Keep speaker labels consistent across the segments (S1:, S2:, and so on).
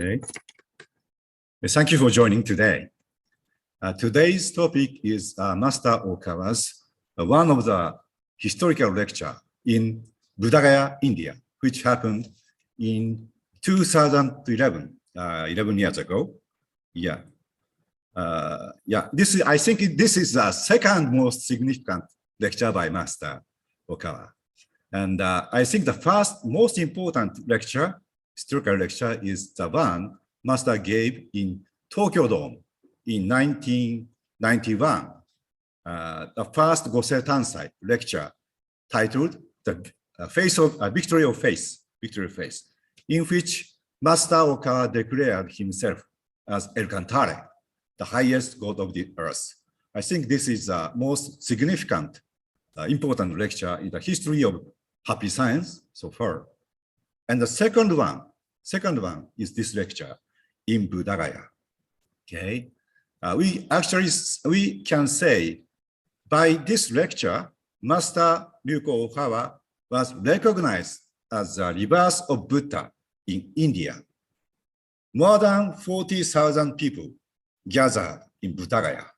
S1: Okay. Thank you for joining today. Today's topic is Master Okawas, one of the historical lecture in Bodhgaya, India, which happened in 2011, 11 years ago. Yeah. I think this is the second most significant lecture by Master Okawa. And I think the first most important lecture, historical lecture, is the one Master gave in Tokyo Dome in 1991. The first Gosei Tansai lecture titled "The Victory of Faith," in which Master Okawa declared himself as El Cantare, the highest god of the earth. I think this is the most significant, important lecture in the history of happy science so far. And the second one is this lecture in Bodhgaya. Okay, we can say by this lecture, Master Okawa was recognized as the rebirth of Buddha in India. More than 40,000 people gathered in Bodhgaya.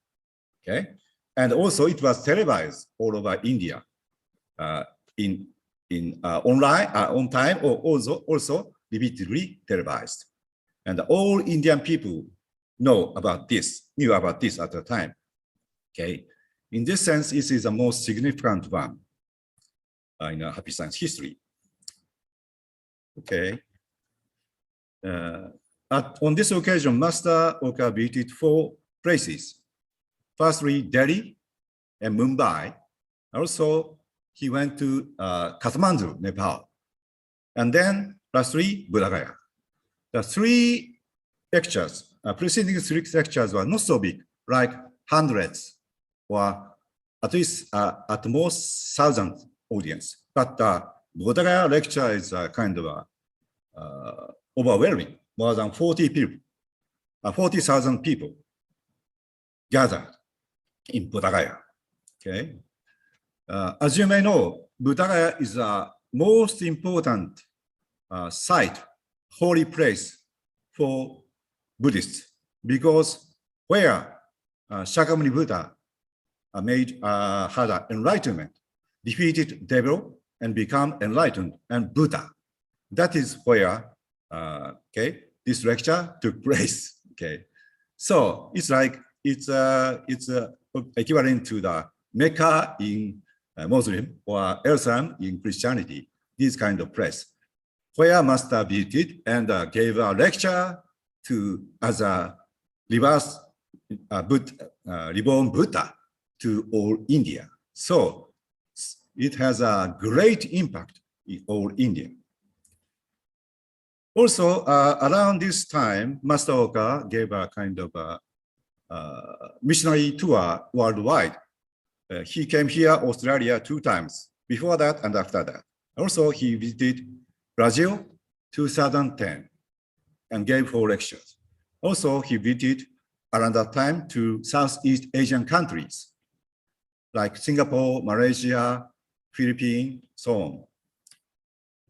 S1: Okay, and also it was televised all over India online on time, or also repeatedly televised. And all Indian people knew about this at the time. Okay, in this sense, this is the most significant one in happy science history. Okay. On this occasion, Master Okawa visited 4 places. Firstly, Delhi and Mumbai. Also, he went to Kathmandu, Nepal. And then, lastly, Bodhgaya. The 3 lectures, preceding 3 lectures were not so big, like hundreds or at least at most thousands audience. But the Bodhgaya lecture is kind of overwhelming. More than 40,000 people gathered in Bodhgaya. Okay. As you may know, Bodhgaya is the most important site, holy place for Buddhists, because where Shakyamuni Buddha had an enlightenment, defeated devil and become enlightened and Buddha. That is where this lecture took place. Okay, so it's like it's equivalent to the Mecca in Muslim or Jerusalem in Christianity. This kind of place where Master visited and gave a lecture to as a reborn Buddha to all India. So it has a great impact in all India. Also, around this time, Master Okawa gave a kind of missionary tour worldwide. He came here, Australia, 2 times, before that and after that. Also, he visited Brazil, 2010, and gave 4 lectures. Also, he visited around that time to Southeast Asian countries, like Singapore, Malaysia, Philippines, so on.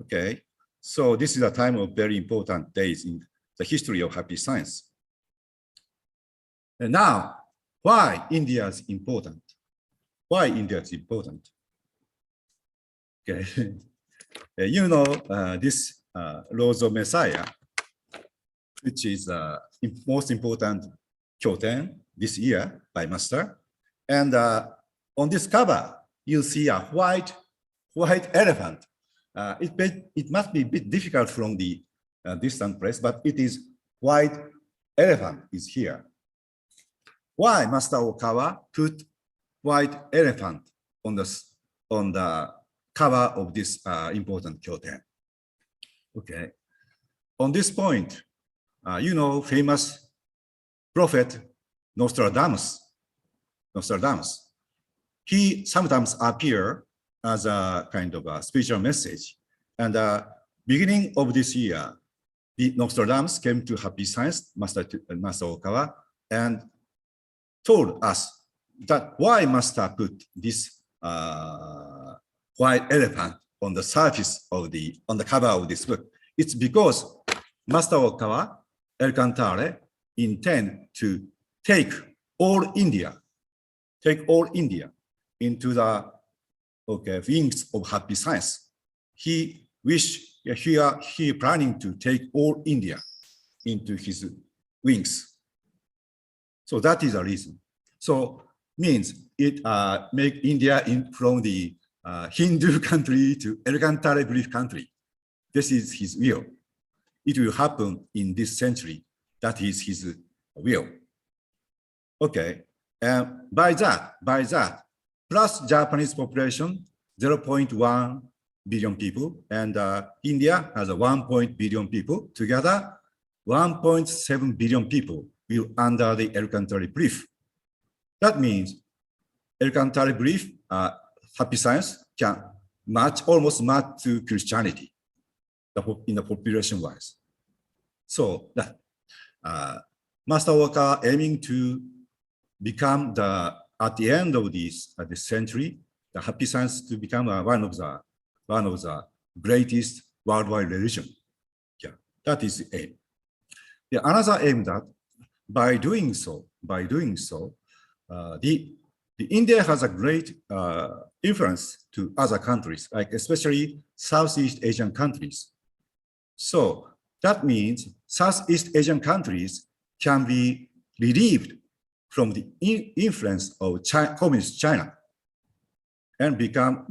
S1: Okay, so this is a time of very important days in the history of happy science. And now, why India is important? Why India is important? Okay, you know this Rose of Messiah, which is the most important kyoten this year by Master. And on this cover, you see a white elephant. It must be a bit difficult from the distant place, but it is white elephant is here. Why Master Okawa put white elephant on the cover of this important kyoten? Okay, on this point, you know, famous prophet Nostradamus. He sometimes appear as a kind of a spiritual message. And beginning of this year, the Nostradamus came to Happy Science, Master Okawa, and told us that why Master put this white elephant on the surface of on the cover of this book. It's because Master Okawa Elcantara intend to take all India into the wings of happy science. He planning to take all India into his wings. So that is the reason. So means it make India from the Hindu country to Elcantara belief country. This is his will. It will happen in this century. That is his will. Okay, and by that, plus Japanese population, 0.1 billion people, and India has a 1 billion people. Together, 1.7 billion people will under the Elcantara belief. That means Elcantara belief, happy science can almost match to Christianity in the population wise. So that Master Okawas aiming to become at the end of this century, the happy science to become one of the greatest worldwide religion. Yeah, that is the aim. The another aim that by doing so, the India has a great influence to other countries, like especially Southeast Asian countries. So that means Southeast Asian countries can be relieved from the influence of communist China and become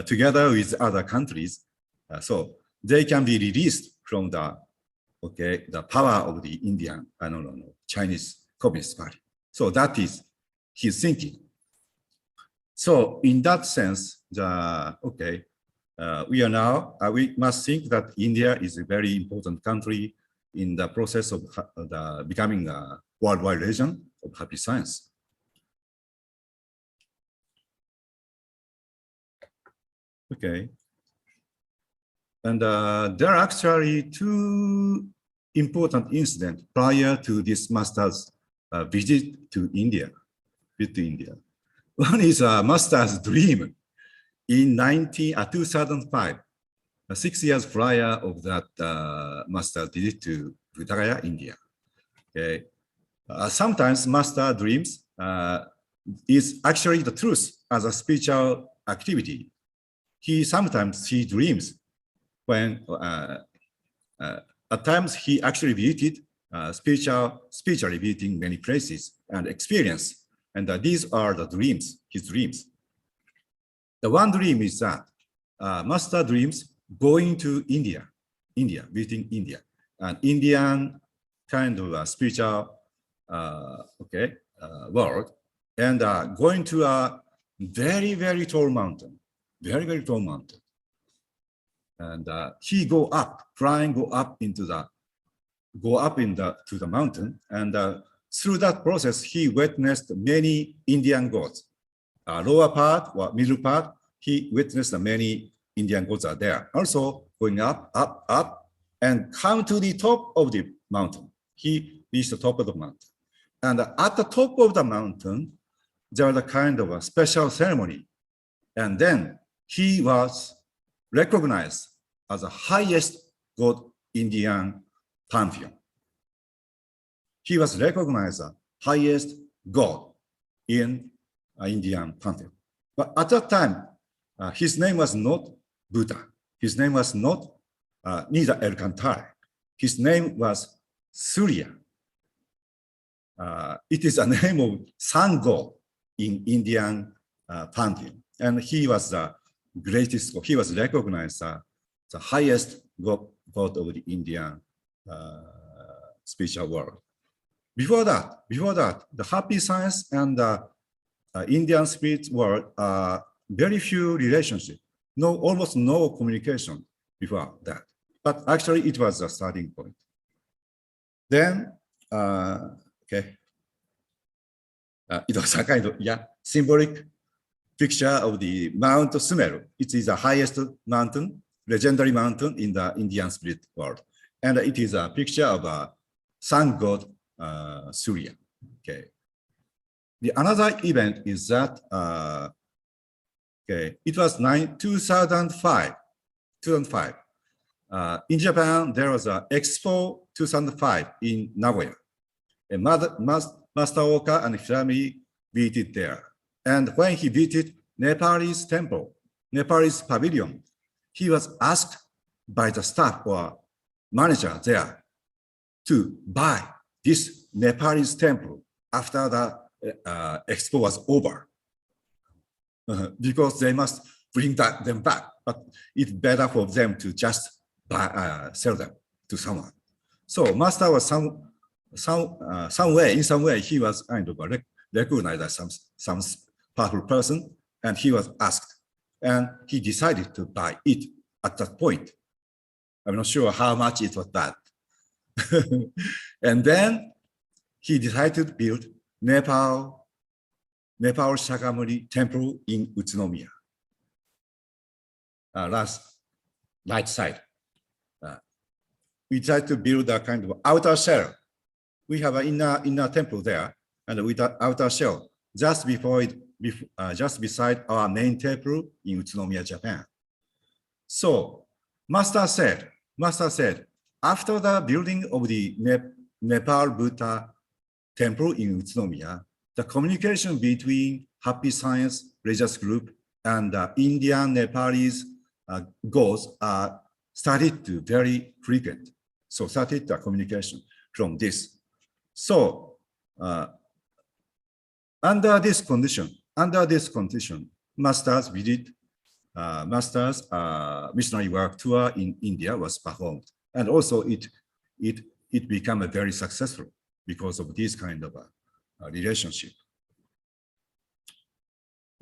S1: together with other countries. So they can be released from the power of the Chinese Communist Party. So that is his thinking. So in that sense, we must think that India is a very important country in the process of becoming a worldwide religion of happy science. Okay. And there are actually two important incidents prior to this master's visit to India. One is a master's dream in 2005, 6 years prior of that master's visit to Bodhgaya, India. Okay. Sometimes master dreams is actually the truth as a spiritual activity. Sometimes he dreams when at times he actually visited spiritually visiting many places and experience. And these are the dreams, his dreams. The one dream is that master dreams going to India, visiting India, an Indian kind of spiritual world, and going to a very, very tall mountain, and he go up to the mountain, and through that process he witnessed many Indian gods. Lower part or middle part, he witnessed many Indian gods are there. Also going up, and come to the top of the mountain. He reached the top of the mountain, and at the top of the mountain there was a kind of a special ceremony, and then he was recognized as the highest god Indian pantheon. He was recognized as the highest god in Indian pantheon. But at that time, his name was not Buddha. His name was not neither Elcantara. His name was Surya. It is a name of sun god in Indian pantheon. And he was the greatest, he was recognized as the highest god of the Indian spiritual world. Before that, the happy science and the Indian spirit world are very few relationships, almost no communication before that. But actually, it was a starting point. Then, it was a kind of symbolic picture of the Mount Sumeru. It is the highest mountain, legendary mountain in the Indian spirit world, and it is a picture of a sun god Surya. Okay. The another event is that it was 2005. In Japan, there was an Expo 2005 in Nagoya. Master Oka and his family visited there. And when he visited Nepalese temple, Nepalese pavilion, he was asked by the staff or manager there to buy this Nepalese temple after the expo was over. Because they must bring them back, but it's better for them to just sell them to someone. So Master was in some way, he was kind of recognized as some powerful person, and he was asked, and he decided to buy it at that point. I'm not sure how much it was that. And then he decided to build Nepal Shakyamuni temple in Utsunomiya. Right side. We tried to build a kind of outer shell. We have an inner temple there, and with an outer shell just just beside our main temple in Utsunomiya, Japan. So Master said, after the building of the Nepal Buddha temple in Utsunomiya, the communication between Happy Science Religious Group and the Indian Nepalese goals started to very frequent. So started the communication from this. So under this condition, Master's missionary work tour in India was performed, and also it became very successful because of this kind of relationship.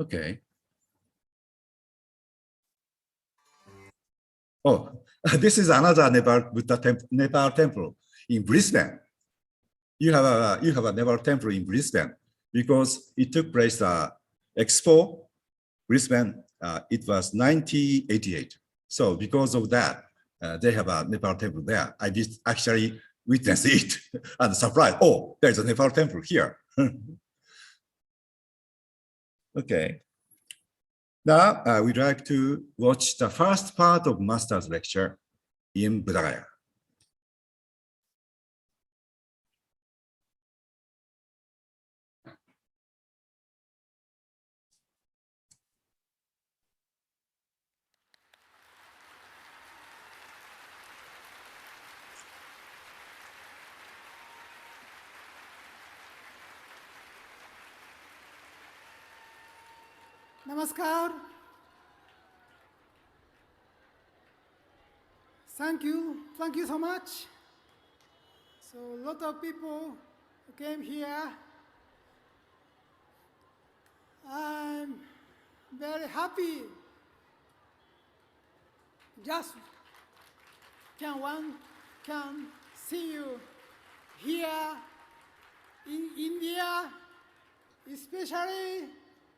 S1: Okay. Oh, this is another Nepal temple in Brisbane. You have a Nepal temple in Brisbane because it took place Expo Brisbane. It was 1988. So because of that, they have a Nepal temple there. I did actually witness it and surprised. Oh, there's a Nepal temple here. Okay. Now we'd like to watch the first part of Master's lecture in Bodhgaya.
S2: Namaskar. Thank you so much. So a lot of people came here. I'm very happy. Just can see you here in India, especially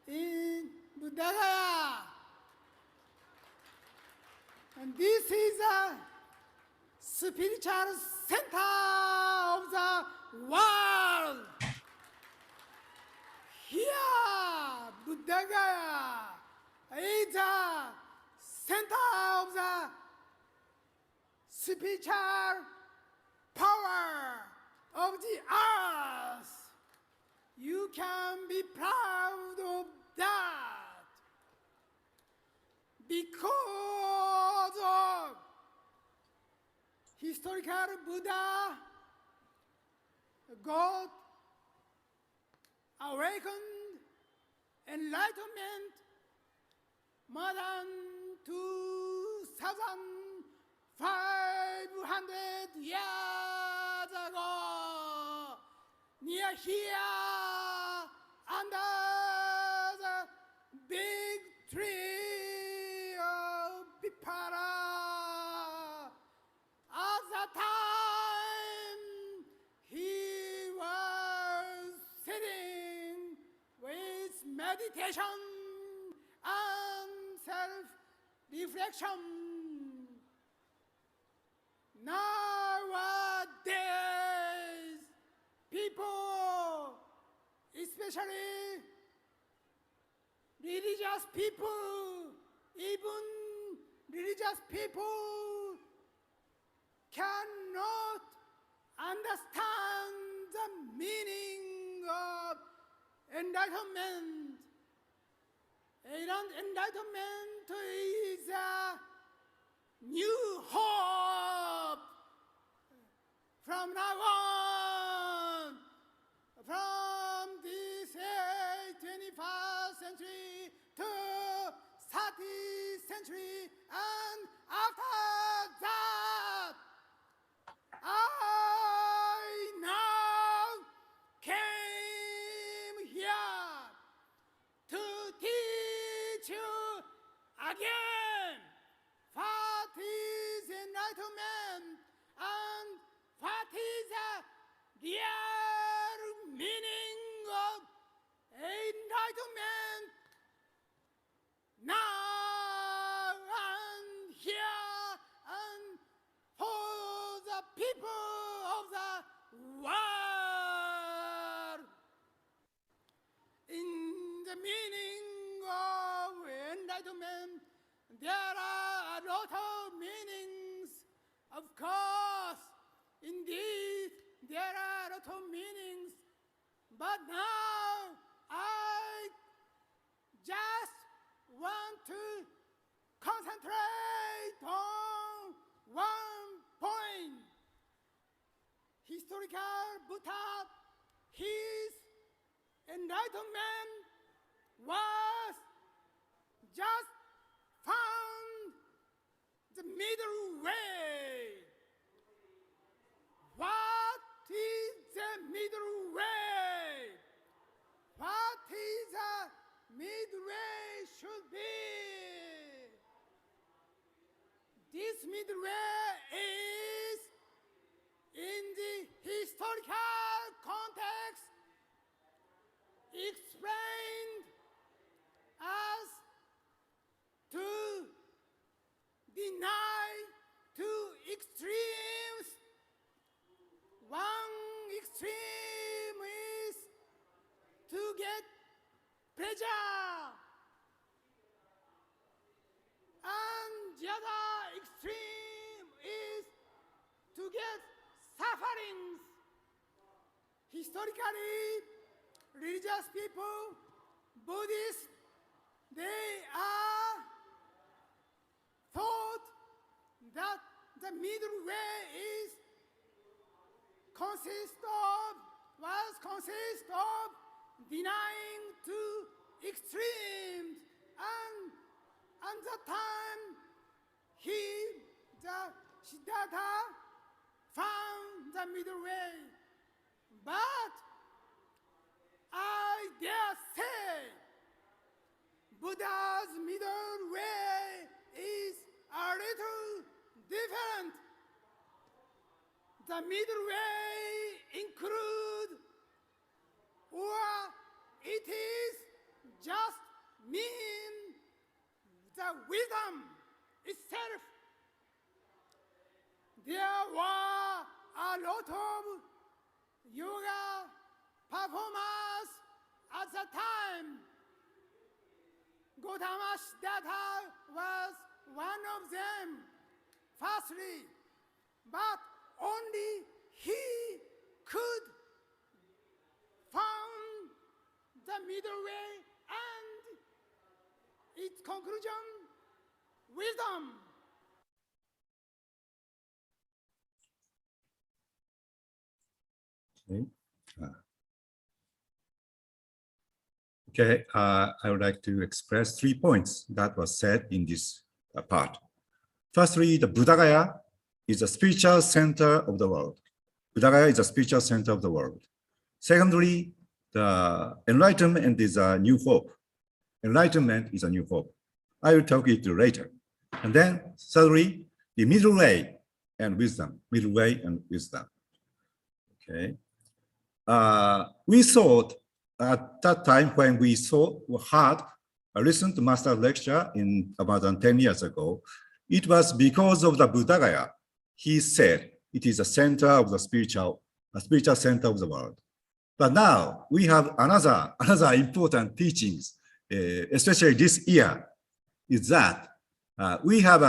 S2: in Bodhgaya. And this is a spiritual center of the world. Here, Bodhgaya is the center of the spiritual power of the earth. You can be proud of that because of historical Buddha, God, awakened, enlightenment, more than 2,500 years ago, near here, under the big tree of Pipara. At that time, he was sitting with meditation and self-reflection. Nowadays, people, especially religious people, even religious people cannot understand the meaning of enlightenment. Enlightenment is a new hope from now on, from this 21st century to 30th century, and after that, I now came here to teach you again what is enlightenment and what is the real meaning of enlightenment now and here and for the people of the world. In the meaning of enlightenment, there are a lot of meanings, of course. Indeed, there are a lot of meanings. But now, I just want to concentrate on one point. Historical Buddha, his enlightenment was just found the middle way. What is the middle way? What is the middle way should be? This middle way is in the historical context explained as to deny two extremes. One extreme is to get pleasure, and the other extreme is to get sufferings. Historically, religious people, Buddhists, they are thought that the middle way is consists of denying two extremes, and at that time the Siddhartha found the middle way. But I dare say Buddha's middle way is a little different. The middle way include, or it is just mean the wisdom itself. There were a lot of yoga performers at the time. Gautama Siddhartha was one of them, firstly, but only he could found the middle way and its conclusion, wisdom.
S1: Okay, I would like to express 3 points that was said in this part. Firstly, the Bodhgaya is a spiritual center of the world. Bodhgaya is a spiritual center of the world. Secondly, the enlightenment is a new hope. Enlightenment is a new hope. I will talk it later. And then thirdly, the middle way and wisdom, middle way and wisdom. Okay. We thought at that time when we listened to Master lecture in about 10 years ago, it was because of the Bodhgaya. He said it is a center of the spiritual center of the world. But now we have another important teachings, especially this year, is that we have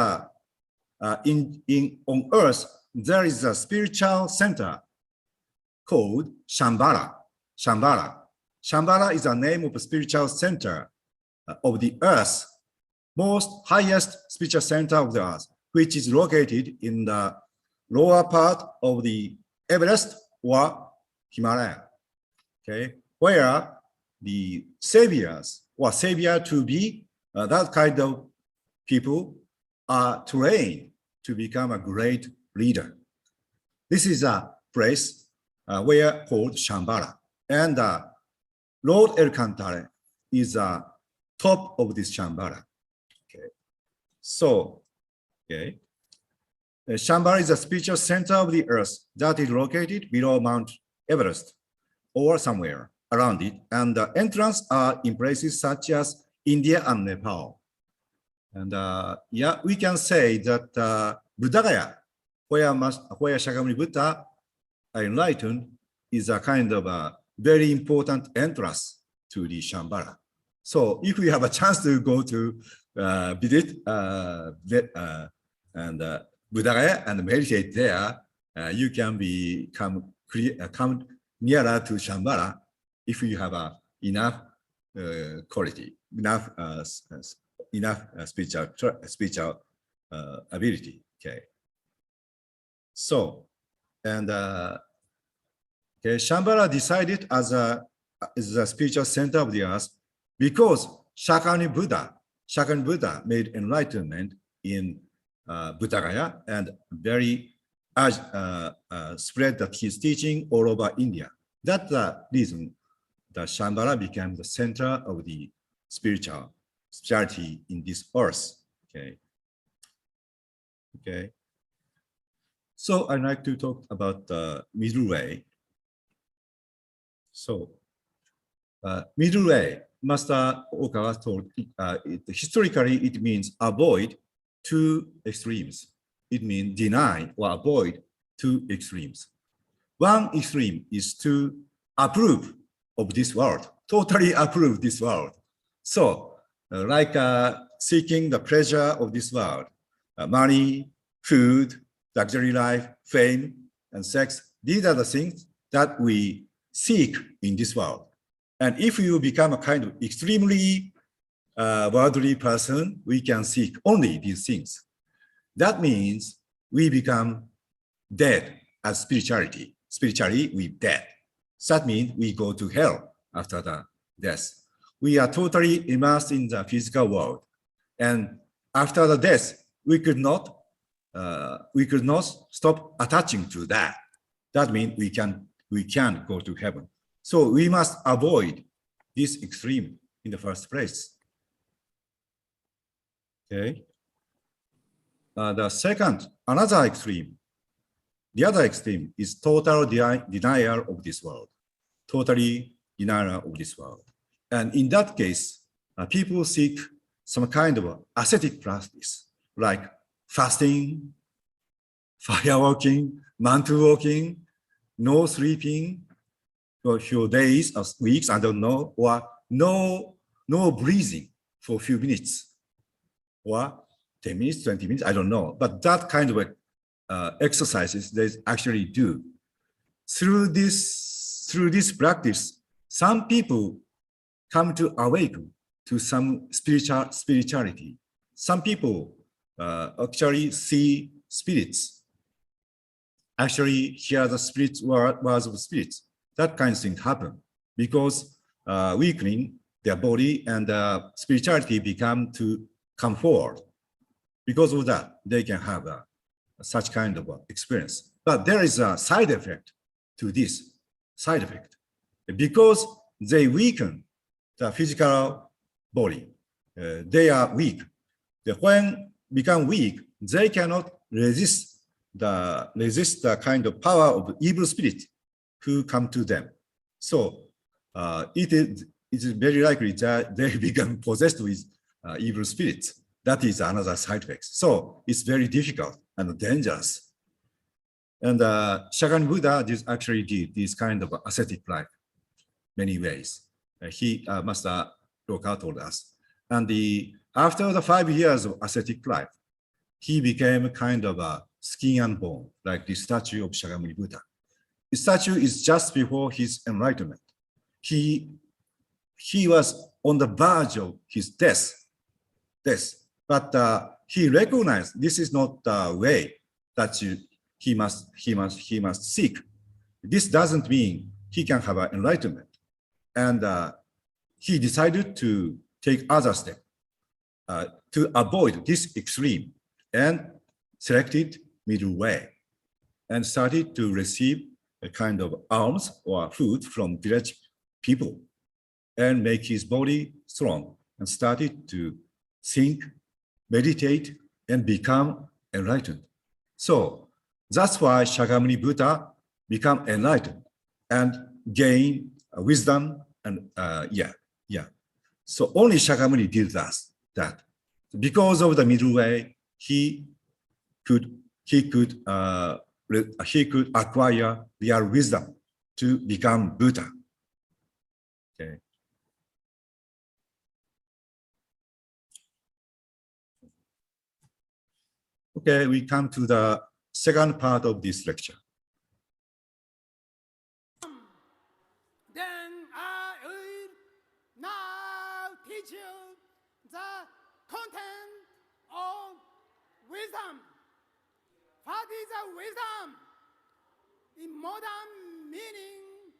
S1: on Earth there is a spiritual center called Shambhala. Shambhala. Shambhala is the name of a spiritual center of the earth, most highest spiritual center of the earth, which is located in the lower part of the Everest or Himalaya. Okay, where the saviors or savior to be that kind of people are trained to become a great leader. This is a place where called Shambhala, and Lord Elkantare is top of this Shambhala. Okay, so okay, Shambhala is a spiritual center of the earth that is located below Mount Everest or somewhere around it, and the entrance are in places such as India and Nepal. And yeah, we can say that Bodhgaya, where Shakyamuni Buddha enlightened, is a kind of a very important entrance to the Shambhala. So if we have a chance to go to visit Bodhgaya and meditate there, you can come nearer to Shambhala if you have enough quality, enough spiritual ability. Okay. So, and okay, Shambhala decided as a spiritual center of the earth because Shakyamuni Buddha made enlightenment in Bodhgaya and very spread that his teaching all over India. That's the reason that Shambhala became the center of the spirituality in this earth. Okay. Okay. So I'd like to talk about the middle way. So middle way, Master Okawas told historically it means avoid two extremes. It means deny or avoid two extremes. One extreme is to approve of this world, totally approve this world. So like seeking the pleasure of this world, money, food, luxury life, fame, and sex. These are the things that we seek in this world. And if you become a kind of extremely worldly person, we can seek only these things. That means we become dead as spirituality. Spiritually, we dead. That means we go to hell after the death. We are totally immersed in the physical world. And after the death, we could not stop attaching to that. That means we can go to heaven. So we must avoid this extreme in the first place. Okay. Another extreme. The other extreme is total denial of this world. Totally denial of this world. And in that case, people seek some kind of ascetic practice, like fasting, fire walking, mantle walking, no sleeping for a few days or weeks, I don't know, or no breathing for a few minutes, or 10 minutes, 20 minutes, I don't know. But that kind of exercises they actually do. Through this practice, some people come to awaken to some spirituality. Some people actually see spirits, actually hear the spirits words of spirits. That kind of thing happen because weakening their body and spirituality come forward. Because of that, they can have such kind of experience. But there is a side effect to this side effect. Because they weaken the physical body, they are weak. When become weak, they cannot resist the kind of power of evil spirit who come to them. So it is very likely that they become possessed with evil spirits. That is another side effect. So it's very difficult and dangerous. And Shakyamuni Buddha actually did this kind of ascetic life many ways. Master Okawas told us. And after the 5 years of ascetic life, he became kind of skin and bone, like the statue of Shakyamuni Buddha. The statue is just before his enlightenment. He was on the verge of his death, but he recognized this is not the way that he must seek. This doesn't mean he can have an enlightenment, and he decided to take other step to avoid this extreme, and selected middle way, and started to receive a kind of alms or food from village people, and make his body strong, and started to think, meditate, and become enlightened. So that's why Shakyamuni Buddha become enlightened and gain wisdom, and So only Shakyamuni did that. Because of the middle way, he could acquire real wisdom to become Buddha. Okay. Okay, we come to the second part of this lecture.
S2: Then I will now teach you the content of wisdom. What is a wisdom? In modern meaning,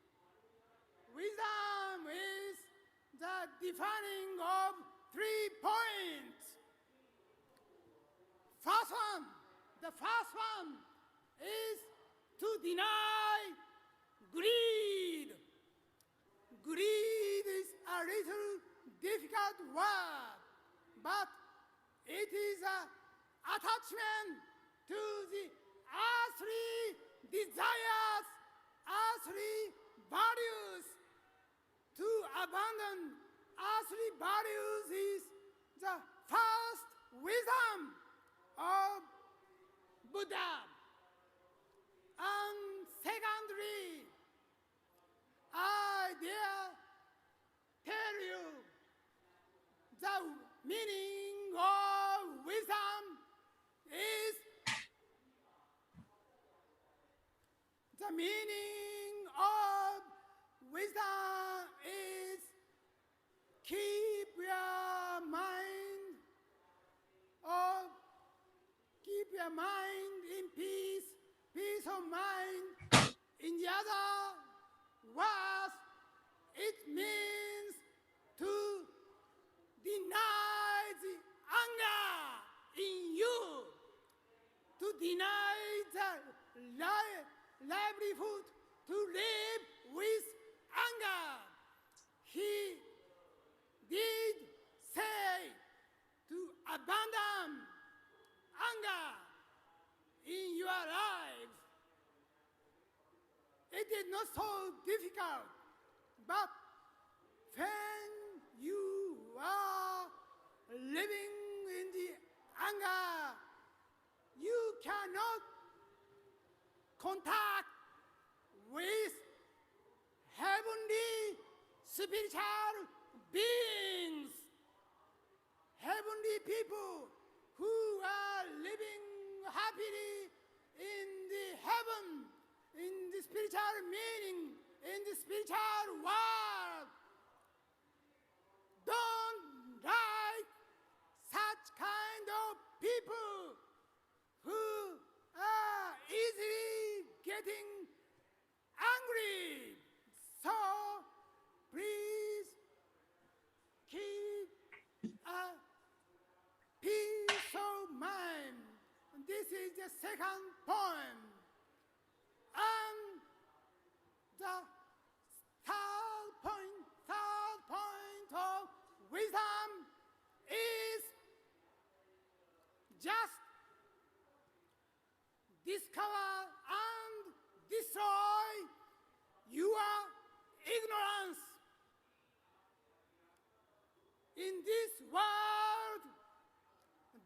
S2: wisdom is the defining of 3 points. The first one is to deny greed. Greed is a little difficult word, but it is an attachment to the earthly desires, earthly values. To abandon earthly values is the first wisdom of Buddha. And secondly, I dare tell you the meaning of wisdom is keep your mind in peace of mind. In the other words, it means to deny the anger in you, to deny the livelihood, to live with anger. He did say to abandon anger in your life. It is not so difficult, but when you are living in the anger, you cannot contact with heavenly spiritual beings, heavenly people who are living happily in the heaven, in the spiritual meaning, in the spiritual world. Don't like such kind of people who are easily getting angry. So please keep a peace of mind. This is the second point. And the third point of wisdom is just discover and destroy your ignorance. In this world,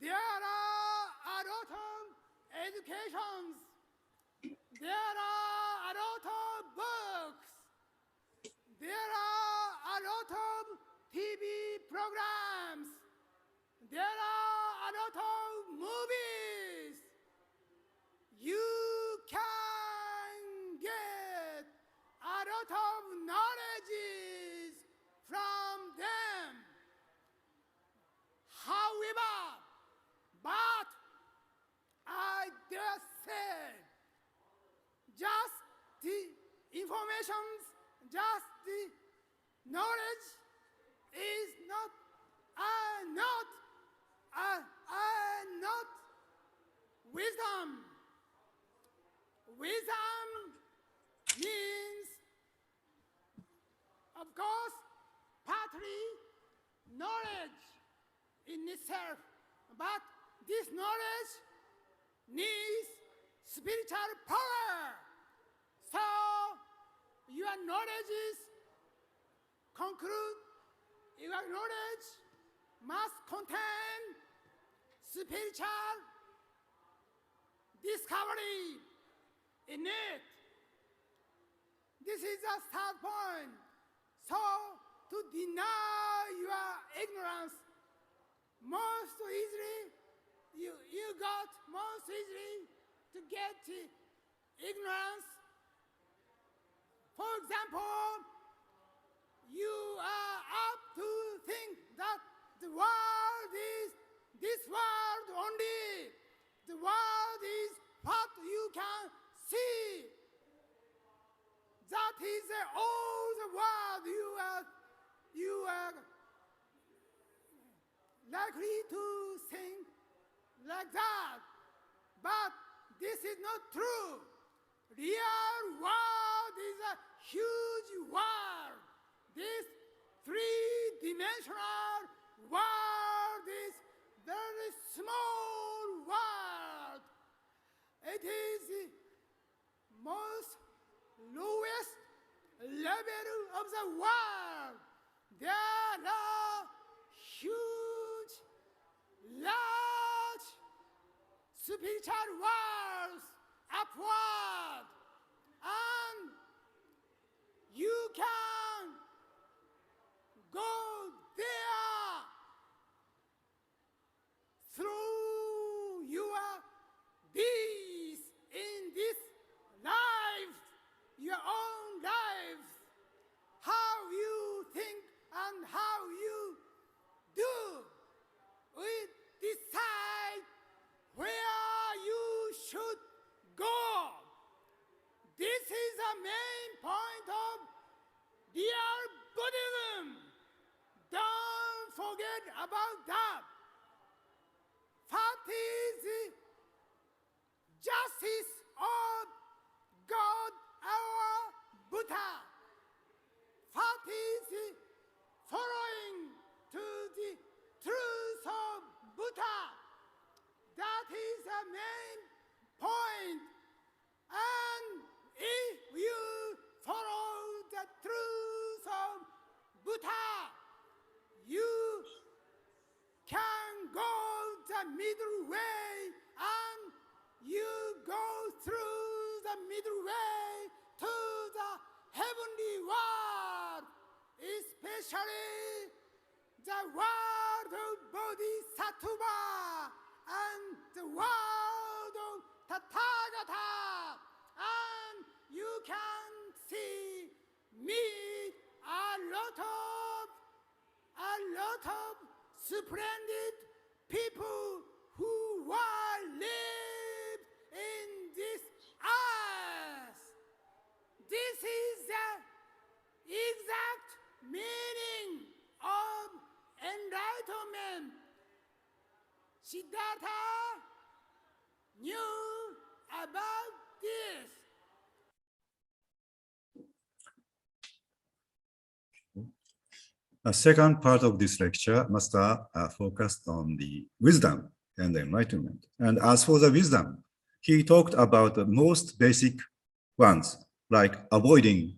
S2: there are a lot of educations. There are a lot of books. There are a lot of TV programs. There are a lot of movies. just say, just the information, just the knowledge is not wisdom. Wisdom means, of course, partly knowledge in itself, but this knowledge needs spiritual power. So your knowledge is conclude, your knowledge must contain spiritual discovery in it. This is the start point. So to deny your ignorance most easily, you got most easily to get ignorance. For example, you are up to think that the world is this world only. The world is what you can see. That is all the world you are likely to think like that. But this is not true. Real world is a huge world. This three-dimensional world is very small world. It is the most lowest level of the world. There are huge, large spiritual worlds upward, and you can go there through your deeds in this life, your own life, how you think and how you do. We decide where you should go. This is the main point of real Buddhism. Don't forget about that. What is the justice of God, our Buddha? What is the following to the truth of Buddha? That is the main point. And if you follow the truth of Buddha, you can go the middle way, and you go through the middle way to the heavenly world, especially the world of Bodhisattva and the world of Tathagata. And you can see, meet a lot of splendid people who were lived in this earth. This is the exact meaning of enlightenment. Siddhartha knew about this.
S1: A second part of this lecture, Master focused on the wisdom and the enlightenment. And as for the wisdom, he talked about the most basic ones, like avoiding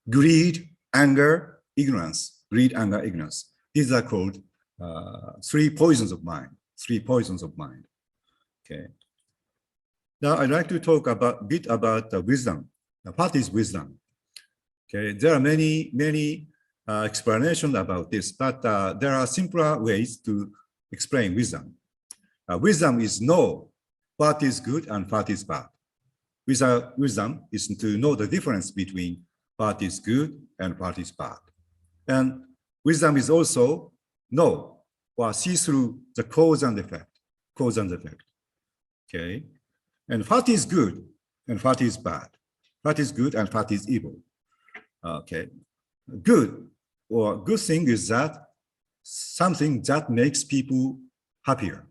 S1: greed, anger, ignorance. Greed, anger, ignorance. These are called three poisons of mind. Three poisons of mind. Okay. Now I'd like to talk a bit about the wisdom. Now, what is wisdom? Okay, there are many explanations about this, but there are simpler ways to explain wisdom. Wisdom is know what is good and what is bad. Wisdom is to know the difference between what is good and what is bad. And wisdom is also know or see through the cause and effect. Cause and effect. Okay. And what is good and what is bad? What is good and what is evil? Okay, good or good thing is that something that makes people happier,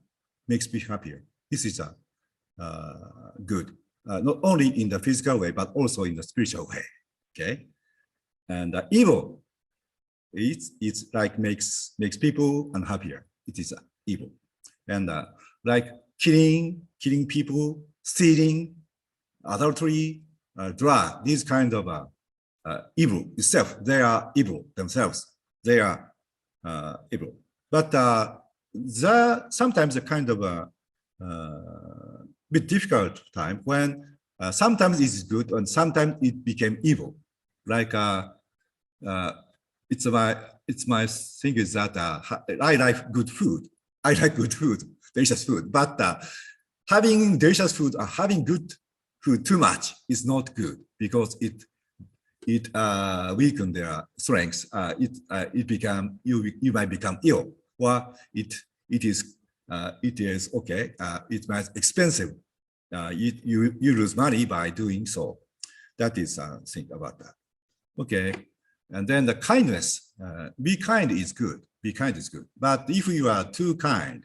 S1: makes people happier. This is a good, not only in the physical way, but also in the spiritual way. Okay, and evil, it's like makes people unhappier. It is evil, and like killing people, stealing, adultery, drug, these kind of evil itself. They are evil themselves. They are evil. But sometimes a kind of a bit difficult time when sometimes it's good and sometimes it became evil. Like it's my thing is that I like good food. I like good food, delicious food. But having delicious food or having good food too much is not good because it weaken their strengths. You might become ill, or it is okay. It might expensive. You lose money by doing so. That is think about that. Okay, and then the kindness. Be kind is good. Be kind is good. But if you are too kind,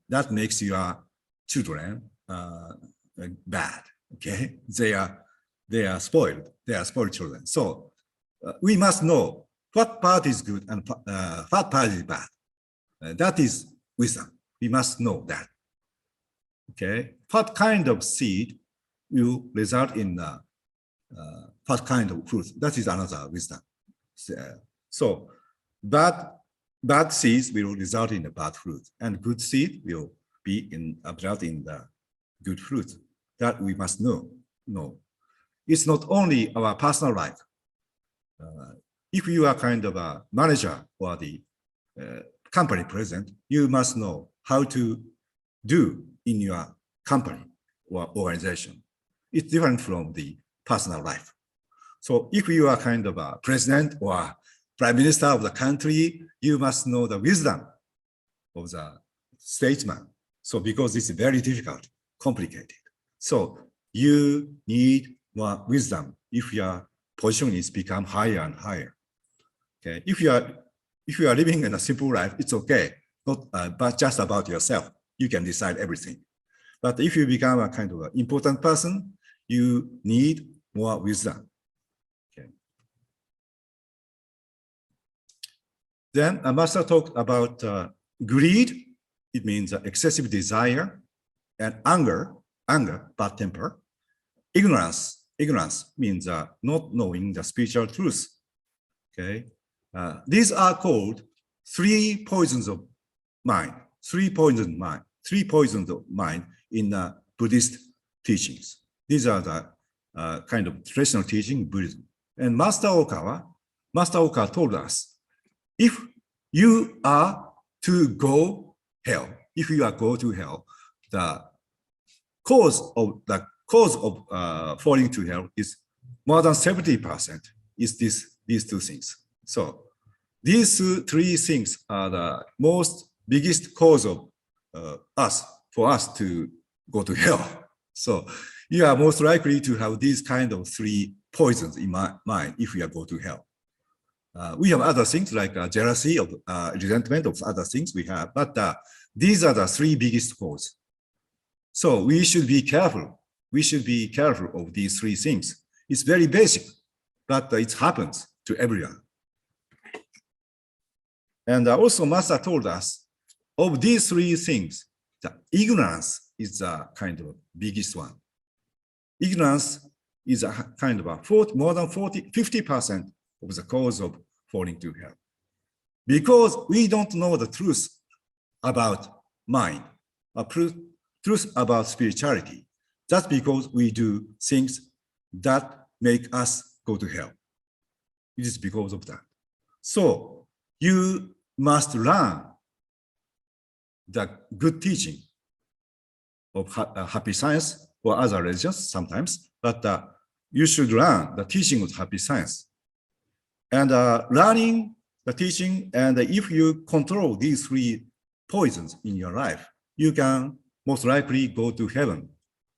S1: that makes your children bad. Okay, they are spoiled. They are spoiled children. So we must know what part is good and what part is bad. That is wisdom. We must know that. Okay, what kind of seed will result in what kind of fruit? That is another wisdom. So bad seeds will result in a bad fruit, and good seed will be result in the good fruit. That we must know. No, it's not only our personal life. If you are kind of a manager or the company president, you must know how to do in your company or organization. It's different from the personal life. So if you are kind of a president or prime minister of the country, you must know the wisdom of the statesman. So because it's very difficult, complicated. So you need more wisdom if your position is become higher and higher. Okay, if you are living in a simple life, it's okay, not but just about yourself. You can decide everything. But if you become a kind of an important person, you need more wisdom. Okay. Then a master talked about greed. It means excessive desire, and anger, bad temper. Ignorance means not knowing the spiritual truth. Okay, these are called three poisons of mind. Three poisons of mind in Buddhist teachings. These are the kind of traditional teaching in Buddhism. And Master Okawa told us, if you are to go hell, the cause of falling to hell is more than 70% is these two things. So these three things are the most biggest cause of for us to go to hell. So you are most likely to have these kind of three poisons in mind if you go to hell. We have other things like jealousy, of resentment of other things we have, but these are the three biggest causes. So we should be careful. We should be careful of these three things. It's very basic, but it happens to everyone. And also Master told us, of these three things, the ignorance is the kind of biggest one. Ignorance is a kind of more than 50% of the cause of falling to hell. Because we don't know the truth about mind, truth about spirituality. That's because we do things that make us go to hell. It is because of that. So you must learn the good teaching of happy science or other religions sometimes, but you should learn the teaching of happy science. And learning the teaching, and if you control these three poisons in your life, you can most likely go to heaven,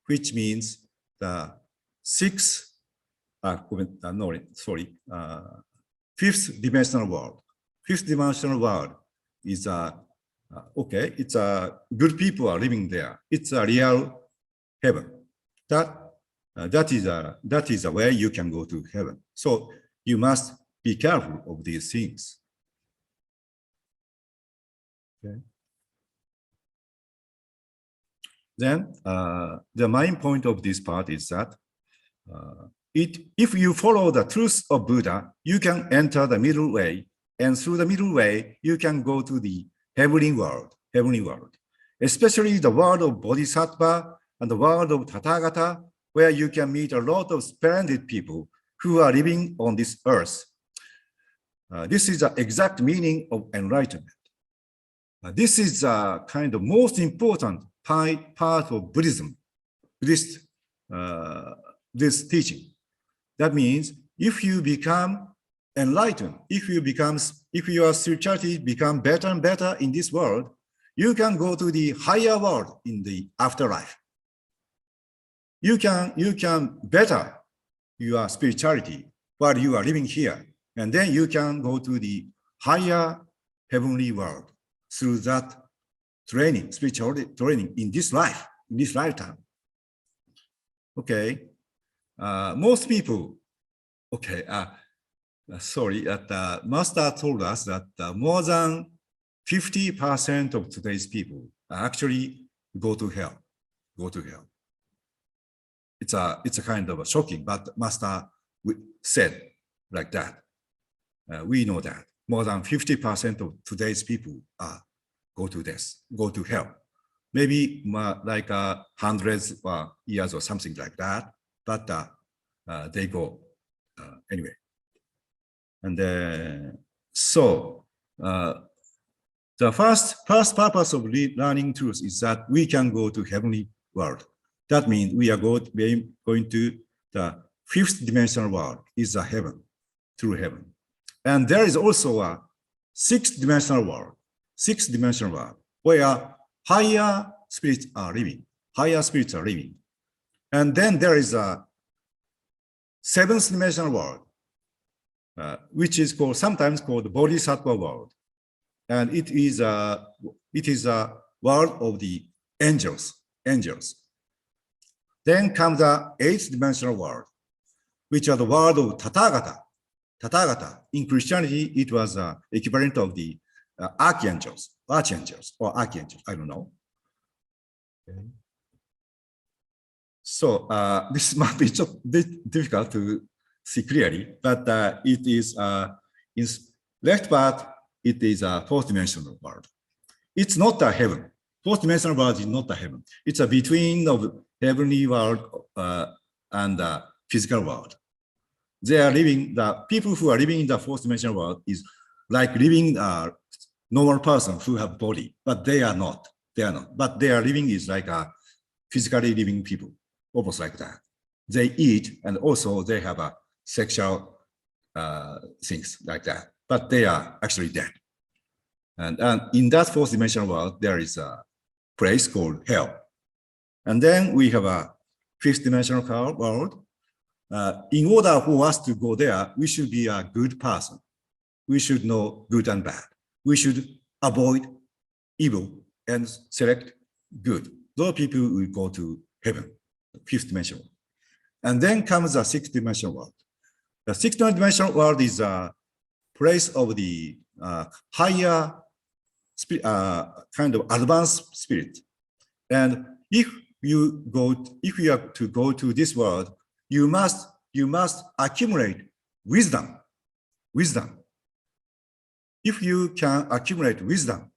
S1: which means the sixth, no, sorry, fifth dimensional world. Fifth dimensional world is okay, it's good people are living there. It's a real heaven. That is a way you can go to heaven. So you must be careful of these things. Okay. Then the main point of this part is that if you follow the truth of Buddha, you can enter the middle way, and through the middle way, you can go to the heavenly world, especially the world of Bodhisattva and the world of Tathagata, where you can meet a lot of splendid people who are living on this earth. This is the exact meaning of enlightenment. This is kind of most important part of Buddhism, this teaching. That means if you become enlightened, if your spirituality become better and better in this world, you can go to the higher world in the afterlife. You can better your spirituality while you are living here, and then you can go to the higher heavenly world through that training, spiritual training in this life, in this lifetime. Okay, most people, okay, sorry, that Master told us that more than 50% of today's people actually go to hell. It's a kind of a shocking, but Master said like that. We know that more than 50% of today's people go to hell. Maybe like hundreds of years or something like that, but they go anyway. And so the first purpose of learning truth is that we can go to heavenly world. That means we are going to the fifth dimensional world, is a heaven, true heaven. And there is also a sixth dimensional world, where higher spirits are living, And then there is a seventh dimensional world, which is sometimes called the Bodhisattva world. And it is a world of the angels. Then comes the eighth dimensional world, which are the world of Tathagata. In Christianity, it was equivalent of the archangels, I don't know. Okay. So this might be a bit difficult to see clearly, but it is in left part, it is a fourth dimensional world. It's not a heaven. Fourth dimensional world is not a heaven. It's a between of heavenly world and the physical world. They are living, the people who are living in the fourth dimensional world is like living a normal person who have body, but they are not. But they are living is like a physically living people, almost like that. They eat and also they have a sexual things like that, but they are actually dead. And in that fourth dimensional world, there is a place called hell. And then we have a fifth dimensional world. In order for us to go there, we should be a good person. We should know good and bad. We should avoid evil and select good. Those people will go to heaven, fifth dimension. And then comes the sixth dimensional world. The sixth dimensional world is a place of the higher kind of advanced spirit. And if you are to go to this world, you must accumulate wisdom. If you can accumulate wisdom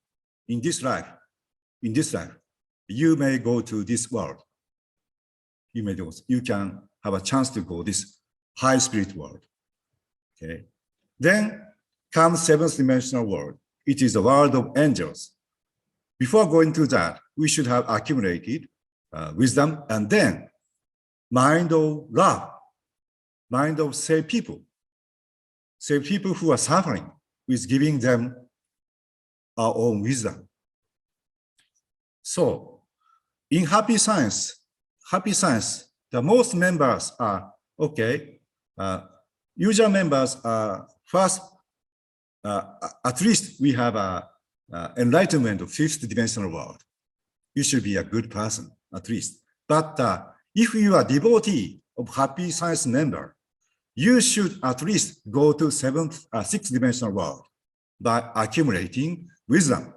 S1: in this life, you may go to this world. You can have a chance to go this high spirit world. Okay. Then comes seventh dimensional world. It is the world of angels. Before going to that, we should have accumulated wisdom, and then mind of love, mind of save people who are suffering, with giving them our own wisdom. So in happy science, the most members are, okay, usual members are first, at least we have a enlightenment of fifth dimensional world. You should be a good person, at least. But if you are devotee of happy science member, you should at least go to sixth dimensional world by accumulating wisdom,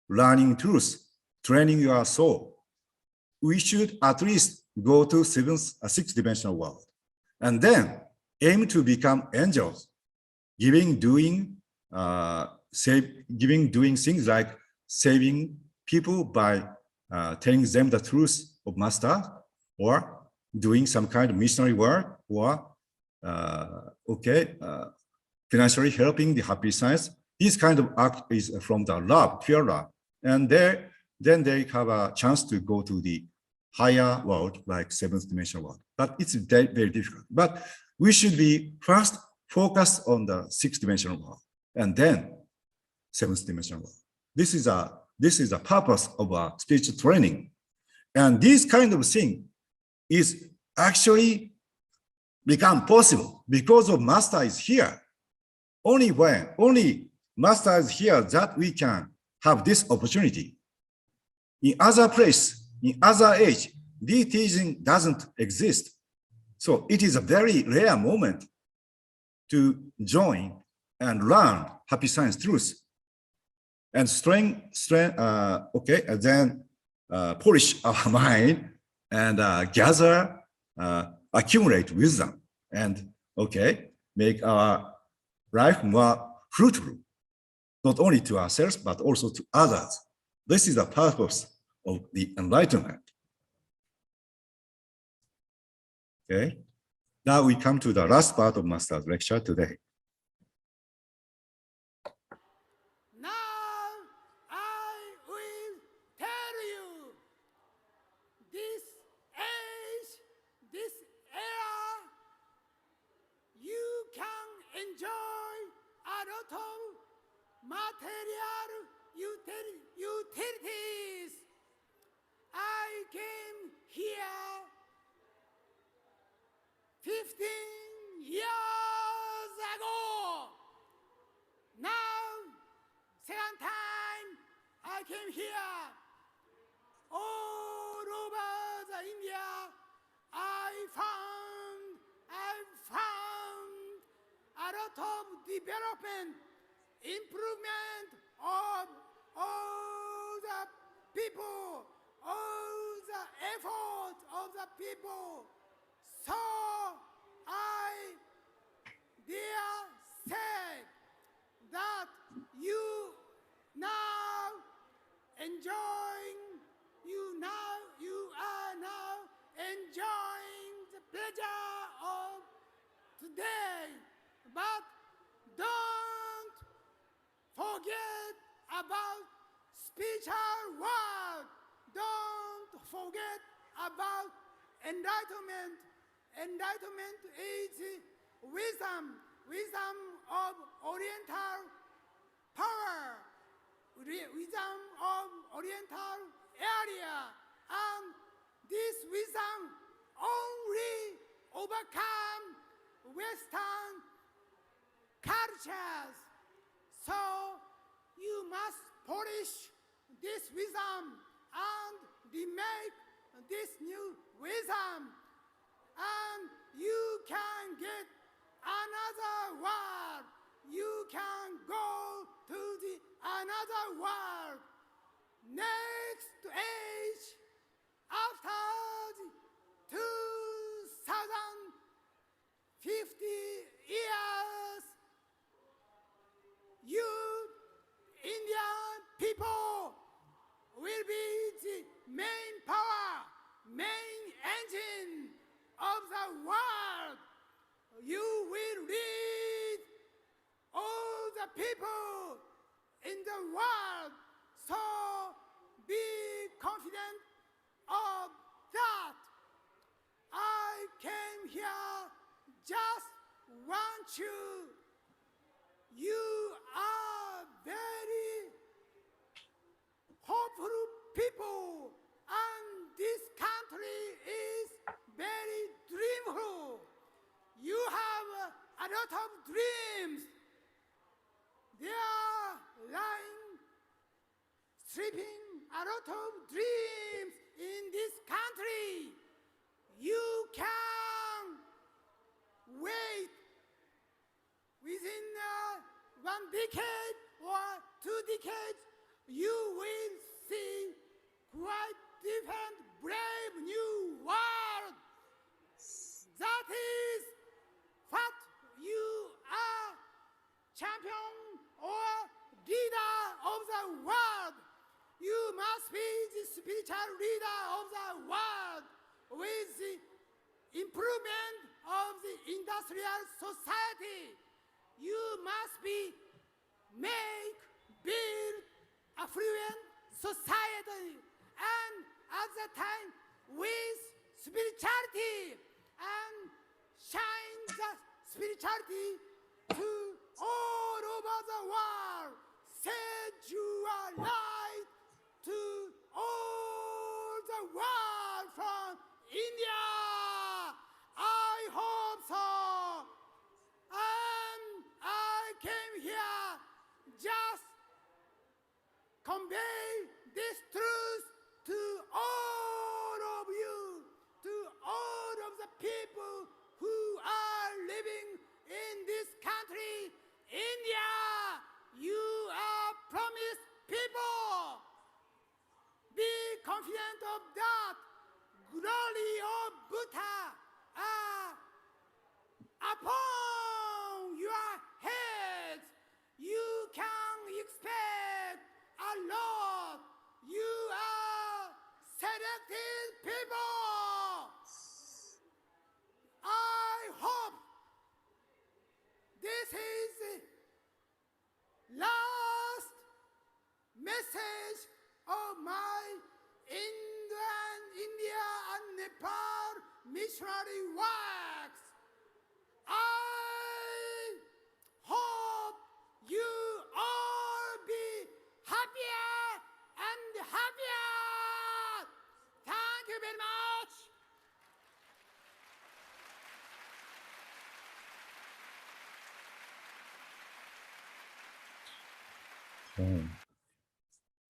S1: learning truth, training your soul. We should at least go to sixth dimensional world, and then aim to become angels, doing things like saving people by telling them the truth of Master, or doing some kind of missionary work, or financially helping the happy science. This kind of act is from the love, pure love, and then they have a chance to go to the higher world, like seventh dimensional world. But it's very, very difficult. But we should be first focused on the sixth dimensional world, and then seventh dimensional world. This is a purpose of our spiritual training, and this kind of thing is actually become possible because of Master is here. Only Master is here that we can have this opportunity. In other place, in other age, this teaching doesn't exist. So it is a very rare moment to join and learn happy science truth, and and then polish our mind and gather, accumulate wisdom, and make our life more fruitful, not only to ourselves but also to others. This is the purpose of the enlightenment. Okay, now we come to the last part of Master's lecture today.
S2: Now I will tell you, this age, this era, you can enjoy a lot of material utilities. I came here 15 years ago. Now, second time I came here. All over the India, I found a lot of development, improvement of all the people, all the efforts of the people. So I dare say that you are now enjoying the pleasure of today, but don't forget about spiritual world. Don't forget about enlightenment. Enlightenment is wisdom of Oriental power, wisdom of Oriental area, and this wisdom only overcome Western cultures. So you must polish this wisdom and remake this new wisdom, and you can get another world. You can go to the another world. Next age, after the 2050 years, you Indian people will be the main power, main engine of the world. You will lead all the people in the world. So be confident of that. I came here just want you. You are very hopeful people, and a lot of dreams in this country. You can wait within 1 decade or 2 decades, you will see quite different, brave new world. That is what you are, champion or leader of the world. You must be the spiritual leader of the world with the improvement of the industrial society. You must be build affluent society, and at the time with spirituality and shine the spirituality to all over the world. Set your light to all the world from India. I hope so. And I came here just convey this truth to all of you, to all of the people who are living in this country, India. You are promised people. Be confident of that. Glory of Buddha upon your heads. You can expect a lot. You are selected people. I hope this is the last message of my India and Nepal missionary works. I hope you all be happier and happier. Thank you very much.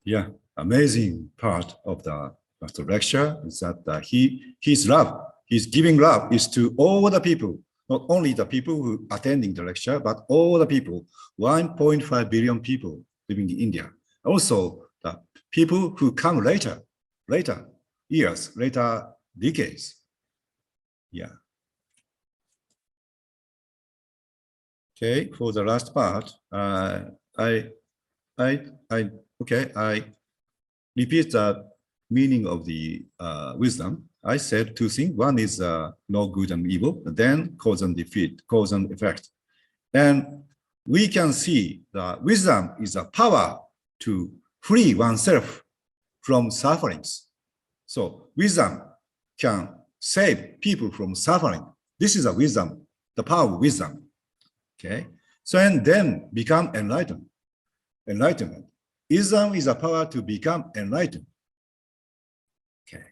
S1: Yeah, amazing part of the master lecture is that he's giving love is to all the people, not only the people who attending the lecture, but all the people, 1.5 billion people living in India. Also, the people who come later years, later decades. Yeah. Okay, for the last part, I repeat the meaning of the wisdom. I said two things. One is no good and evil, then cause and effect. And we can see that wisdom is a power to free oneself from sufferings. So wisdom can save people from suffering. This is a wisdom, the power of wisdom. Okay. So and then become enlightenment. Wisdom is a power to become enlightened. Okay.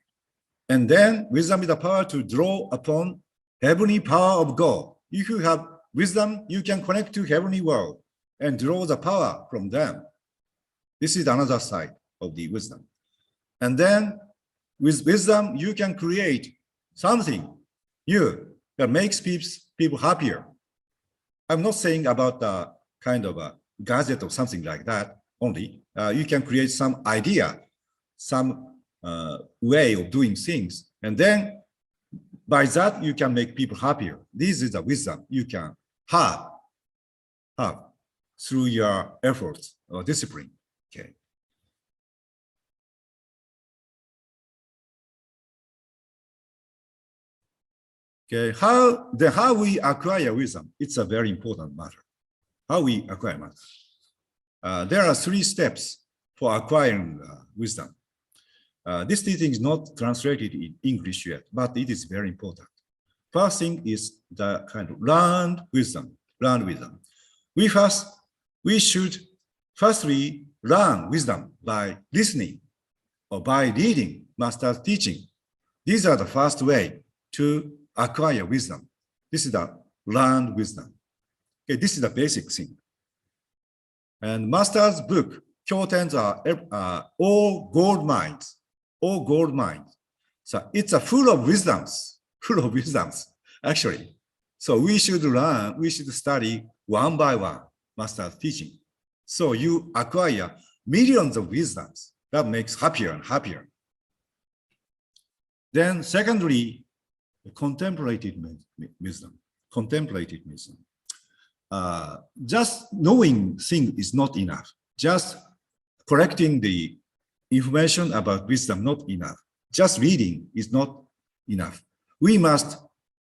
S1: And then wisdom is the power to draw upon heavenly power of God. If you have wisdom, you can connect to heavenly world and draw the power from them. This is another side of the wisdom. And then with wisdom, you can create something new that makes people happier. I'm not saying about the kind of a gadget or something like that only. You can create some idea, some way of doing things. And then by that, you can make people happier. This is the wisdom you can have through your efforts or discipline. Okay. Okay, how we acquire wisdom? It's a very important matter. How we acquire matter. There are 3 steps for acquiring wisdom. This teaching is not translated in English yet, but it is very important. First thing is the kind of learned wisdom. We should firstly learn wisdom by listening or by reading master's teaching. These are the first way to acquire wisdom. This is the learned wisdom. Okay, this is the basic thing. And master's book Kyotens are all gold mines, all gold mines. So it's a full of wisdoms, actually. So we should learn, we should study one by one, master's teaching. So you acquire millions of wisdoms that makes happier and happier. Then secondly, contemplative wisdom, contemplative wisdom. Just knowing things is not enough. Just collecting the information about wisdom not enough. Just reading is not enough. We must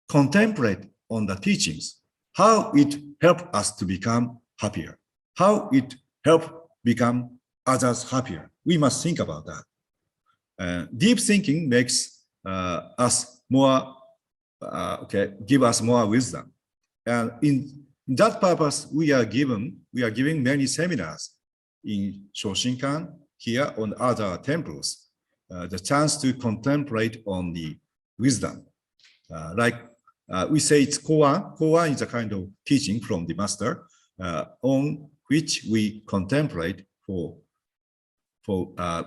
S1: contemplate on the teachings, how it helps us to become happier, how it helps become others happier. We must think about that. Deep thinking makes us more, give us more wisdom. And in that purpose, we are giving many seminars in Shoshinkan, here on other temples, the chance to contemplate on the wisdom. We say it's koan. Koan is a kind of teaching from the master on which we contemplate for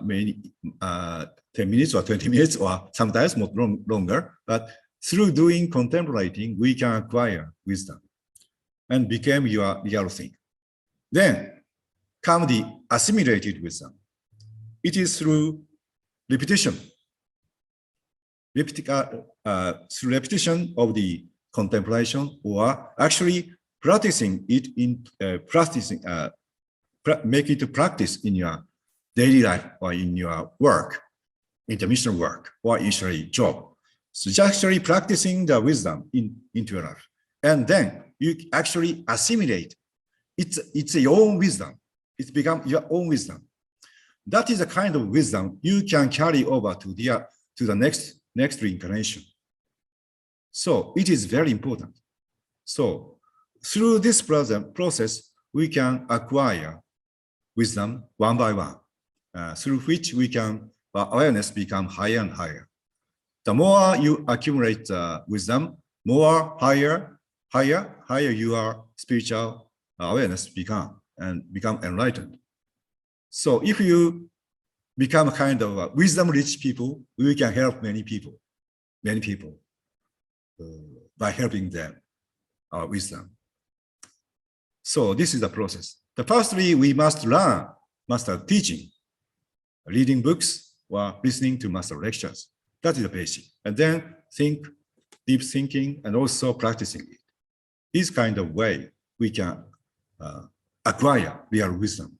S1: many 10 minutes or 20 minutes or sometimes more longer. But through doing contemplating, we can acquire wisdom and become your real thing. Then come the assimilated wisdom. It is through repetition. Through repetition of the contemplation, or actually practicing it in make it a practice in your daily life or in your work, intermission work, or usually job. So just actually practicing the wisdom into your life, and then you actually assimilate. It's your own wisdom. It's become your own wisdom. That is a kind of wisdom you can carry over to the next reincarnation. So it is very important. So through this process, we can acquire wisdom one by one, through which we can awareness become higher and higher. The more you accumulate wisdom, more higher your spiritual awareness become enlightened. So if you become a kind of wisdom-rich people, we can help many people by helping them our wisdom. So this is the process. Firstly, we must learn master teaching, reading books or listening to master lectures. That is the basic. And then think, deep thinking, and also practicing it. This kind of way we can acquire real wisdom.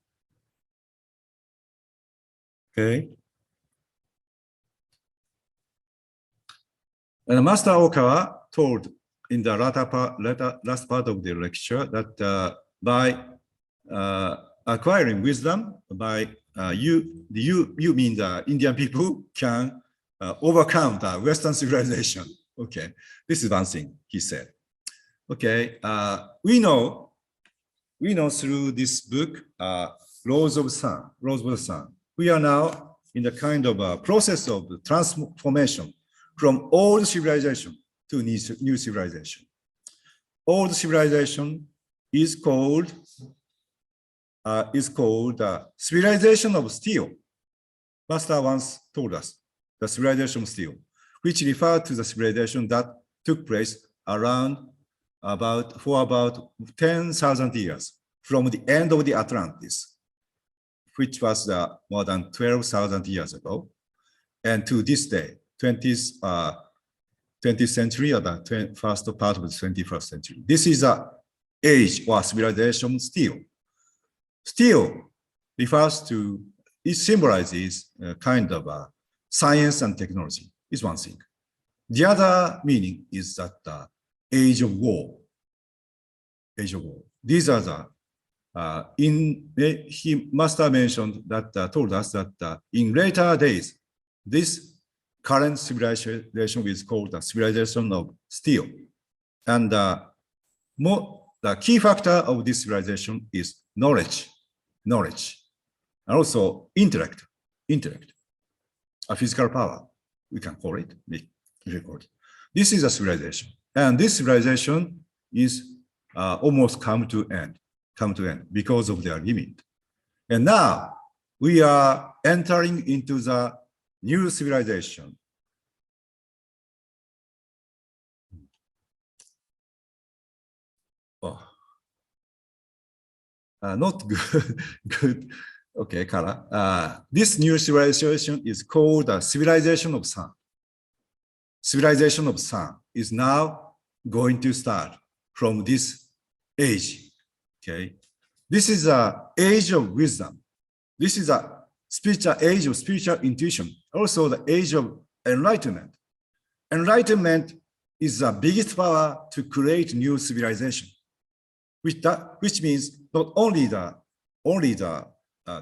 S1: Okay. And Master Okawa told in the last part of the lecture that by acquiring wisdom, by you mean the Indian people can overcome the Western civilization. Okay, this is one thing he said. Okay, we know through this book, Laws of the Sun. We are now in the kind of a process of transformation from old civilization to new civilization. Old civilization is called civilization of steel. Master once told us the civilization of steel, which referred to the civilization that took place around for about 10,000 years from the end of the Atlantis, which was more than 12,000 years ago, and to this day, 20th century or the first part of the 21st century. This is an age or civilization steel. Steel refers to, it symbolizes a kind of science and technology is one thing. The other meaning is that the age of war. Age of war. These are the Master mentioned that told us that in later days, this current civilization is called the civilization of steel. And the key factor of this civilization is knowledge, and also intellect, a physical power, we can call it. This is a civilization, and this civilization is almost come to end because of their limit. And now we are entering into the new civilization. Oh. Not good. Good. Okay, Kara. This new civilization is called the civilization of sun. Civilization of sun is now going to start from this age. Okay, this is a age of wisdom. This is a spiritual age of spiritual intuition. Also, the age of enlightenment. Enlightenment is the biggest power to create new civilization. Which means not only the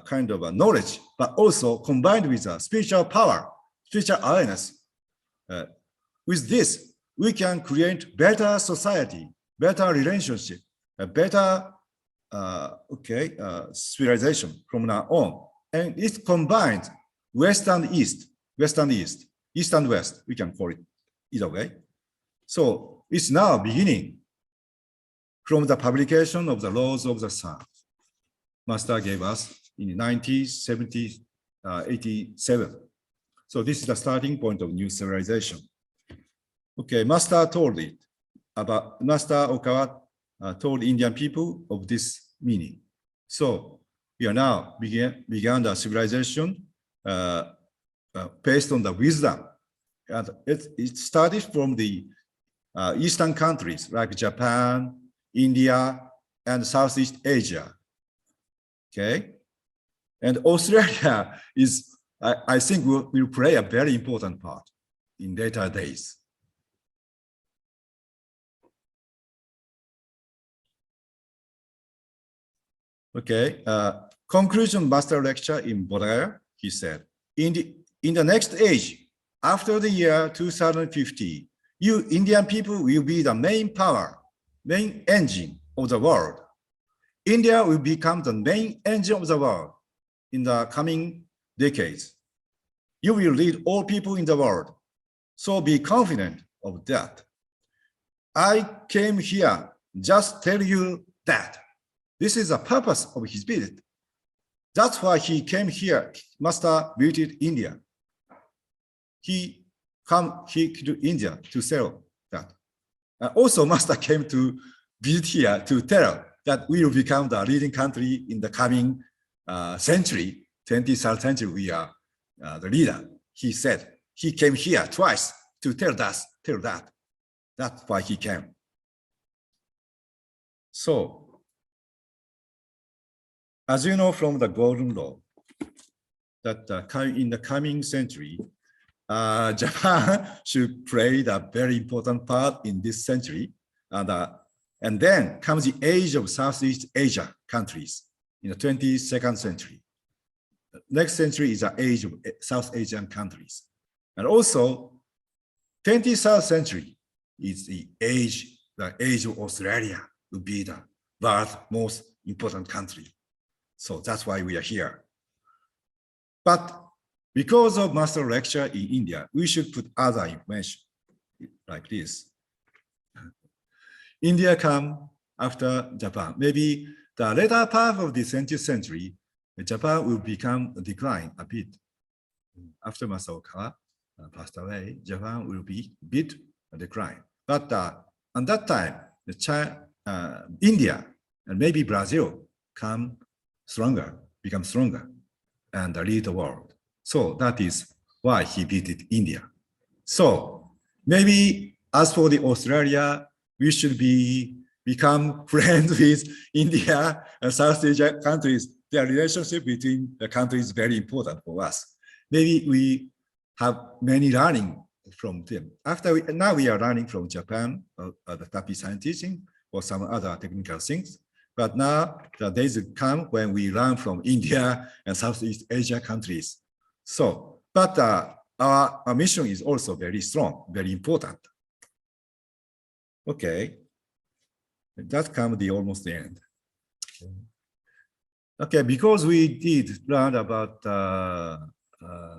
S1: kind of a knowledge, but also combined with a spiritual power, spiritual awareness. With this, we can create better society, better relationship, a better civilization from now on. And it combines West and East, West and East, East and West, we can call it either way. So it's now beginning from the publication of the laws of the sun. Master gave us in 1987. So this is the starting point of new civilization. Okay, Master told it about Master Okawas told Indian people of this meaning. So we are now began the civilization based on the wisdom. And it started from the Eastern countries like Japan, India, and Southeast Asia. Okay, and Australia is, I think, will play a very important part in later days. Okay, conclusion master lecture in Bodhgaya, he said, in the next age, after the year 2050, you Indian people will be the main power, main engine of the world. India will become the main engine of the world in the coming decades. You will lead all people in the world. So be confident of that. I came here just tell you that. This is the purpose of his visit. That's why he came here. Master visited India. He came to India to sell that. Also, Master came to visit here to tell that we will become the leading country in the coming century, 23rd century. We are the leader. He said he came here twice to tell us, that. That's why he came. So, as you know from the Golden Law, that in the coming century, Japan should play the very important part in this century. And then comes the age of Southeast Asia countries in the 22nd century. The next century is the age of South Asian countries. And also, 23rd century is the age of Australia will be the world's most important country. So that's why we are here. But because of master lecture in India, we should put other information like this. India come after Japan. Maybe the later part of the 20th century, Japan will become decline a bit. After Master Okawas passed away, Japan will be a bit decline. But at that time, India and maybe Brazil become stronger, and lead the world. So that is why he visited India. So maybe as for the Australia, we should become friends with India and South Asia countries. Their relationship between the countries is very important for us. Maybe we have many learning from them. Now we are learning from Japan, the TAPI science or some other technical things. But now the days come when we learn from India and Southeast Asia countries. So, but our mission is also very strong, very important. Okay, that comes almost the end. Okay, because we did learn about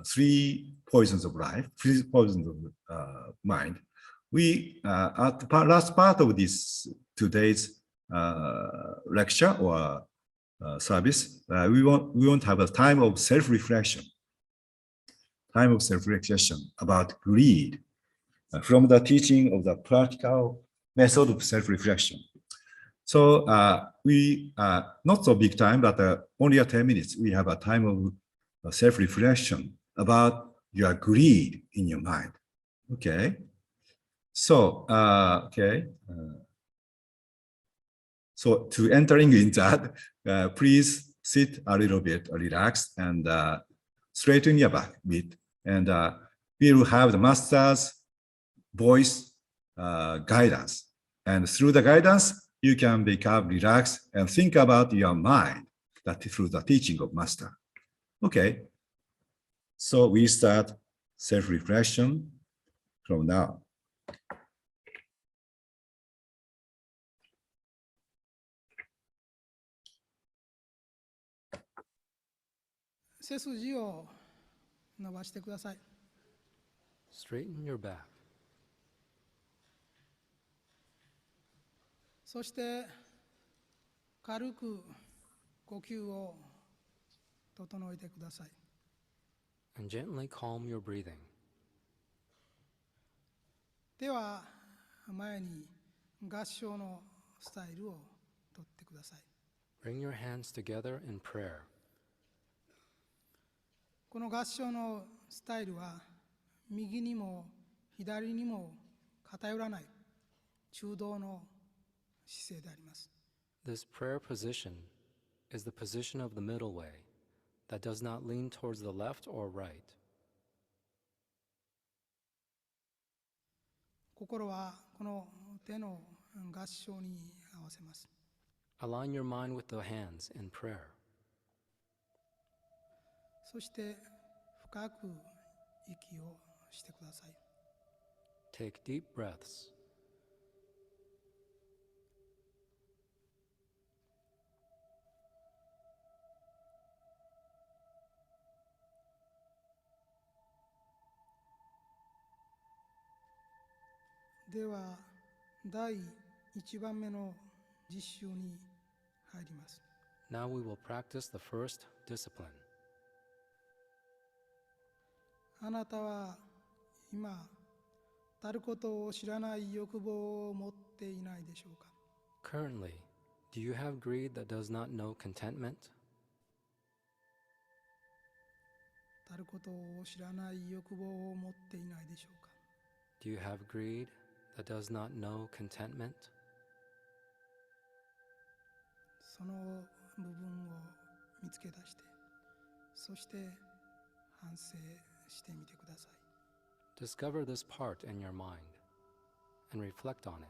S1: 3 poisons of life, 3 poisons of mind, we at the last part of this today's lecture or service, we want to have a time of self-reflection. Time of self-reflection about greed from the teaching of the practical method of self-reflection. So we not so big time, but only 10 minutes. We have a time of self-reflection about your greed in your mind. Okay. So so to entering in that, please sit a little bit, relax, and straighten your back a bit. And we will have the master's voice guidance. And through the guidance, you can become relaxed and think about your mind through the teaching of master. Okay. So we start self-reflection from now.
S2: 背筋を伸ばしてください。
S3: Straighten your back.
S2: そして軽く呼吸を整えてください。
S3: And gently calm your breathing.
S2: では前に合掌のスタイルをとってください。
S3: Bring your hands together in prayer.
S2: この合掌のスタイルは右にも左にも偏らない中道の姿勢であります。
S3: This prayer position is the position of the middle way that does not lean towards the left or right.
S2: 心はこの手の合掌に合わせます。
S3: Align your mind with the hands in prayer.
S2: そして深く息をしてください。
S3: Take deep breaths.
S2: では第1番目の実習に入ります。
S3: Now we will practice the first discipline.
S2: あなたは今、たることを知らない欲望を持っていないでしょうか。
S3: Currently, do you have greed that does not know contentment?
S2: たることを知らない欲望を持っていないでしょうか。
S3: Do you have greed that does not know contentment?
S2: その部分を見つけ出して、そして反省してみてください。
S3: Discover this part in your mind and reflect on it.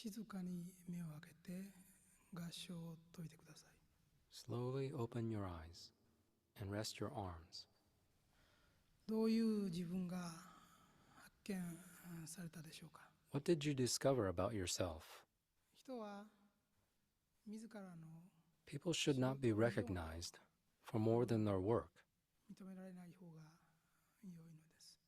S2: 静かに目を開けて合唱を解いてください。
S3: Slowly open your eyes and rest your arms.
S2: どういう自分が発見されたでしょうか。
S3: What did you discover about yourself?
S2: 人は自らの
S3: People should not be recognized for more than their work.
S2: 認められない方が良いのです。